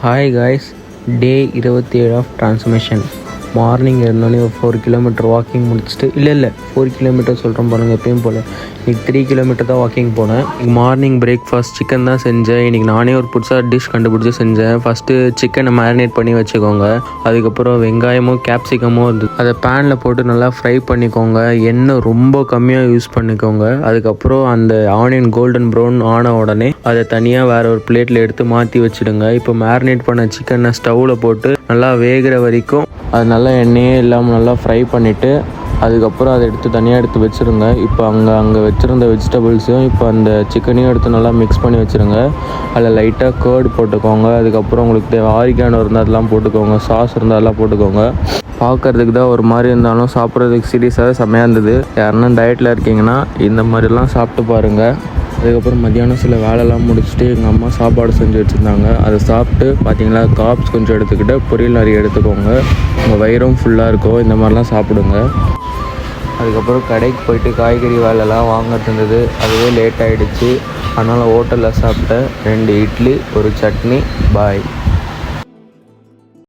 Hi guys, day 27 of transmission. Morning இருந்தோடனே ஒரு 4 kilometre walking முடிச்சுட்டு இல்லை 4 கிலோமீட்டர் சொல்கிறேன் பாருங்கள், எப்பயும் போல் இன்றைக்கி 3 கிலோமீட்டர் தான் வாக்கிங் போனேன். மார்னிங் பிரேக்ஃபாஸ்ட் சிக்கன் தான் செஞ்சேன். இன்றைக்கி நானே ஒரு புதுசாக டிஷ் கண்டுபிடிச்சி செஞ்சேன். ஃபஸ்ட்டு சிக்கனை மேரினேட் பண்ணி வச்சுக்கோங்க. அதுக்கப்புறம் வெங்காயமும் கேப்சிகமும் இருந்தது, அதை பேனில் போட்டு நல்லா ஃப்ரை பண்ணிக்கோங்க. எண்ணெய் ரொம்ப கம்மியாக யூஸ் பண்ணிக்கோங்க. அதுக்கப்புறம் அந்த ஆனியன் கோல்டன் ப்ரௌன் ஆன உடனே அதை தனியாக வேறு ஒரு பிளேட்டில் எடுத்து மாற்றி வச்சுடுங்க. இப்போ மேரினேட் பண்ண சிக்கனை ஸ்டவ்வில் போட்டு நல்லா வேகிற வரைக்கும் அது நல்லா எண்ணெயே இல்லாமல் நல்லா ஃப்ரை பண்ணிவிட்டு அதுக்கப்புறம் அதை எடுத்து தனியாக எடுத்து வச்சுருங்க. இப்போ அங்கே வச்சுருந்த வெஜிடபிள்ஸையும் இப்போ அந்த சிக்கனையும் எடுத்து நல்லா மிக்ஸ் பண்ணி வச்சுருங்க. அதில் லைட்டாக கேர்டு போட்டுக்கோங்க. அதுக்கப்புறம் உங்களுக்கு தேவை ஆரிகானோ இருந்தால் அதெல்லாம் போட்டுக்கோங்க. சாஸ் இருந்தால் அதெல்லாம் போட்டுக்கோங்க. பார்க்குறதுக்கு தான் ஒரு மாதிரி இருந்தாலும் சாப்பிட்றதுக்கு சீரியஸாகவே செம்மையாக இருந்தது. யாருன்னா டயட்டில் இருக்கீங்கன்னா இந்த மாதிரிலாம் சாப்பிட்டு பாருங்கள். அதுக்கப்புறம் மத்தியானம் சில வேலைலாம் முடிச்சுட்டு எங்கள் அம்மா சாப்பாடு செஞ்சு வச்சுருந்தாங்க. அதை சாப்பிட்டு பார்த்தீங்களா, காப்ஸ் கொஞ்சம் எடுத்துக்கிட்டு பொரியல் நிறைய எடுத்துக்கோங்க. உங்கள் வயிறும் ஃபுல்லாக இருக்கும். இந்த மாதிரிலாம் சாப்பிடுங்க. அதுக்கப்புறம் கடைக்கு போயிட்டு காய்கறி வேலைலாம் வாங்கிட்டு இருந்தது, அதுவே லேட் ஆகிடுச்சு. அதனால் ஹோட்டலில் சாப்பிட்டேன். 2 இட்லி, ஒரு சட்னி. பாய்.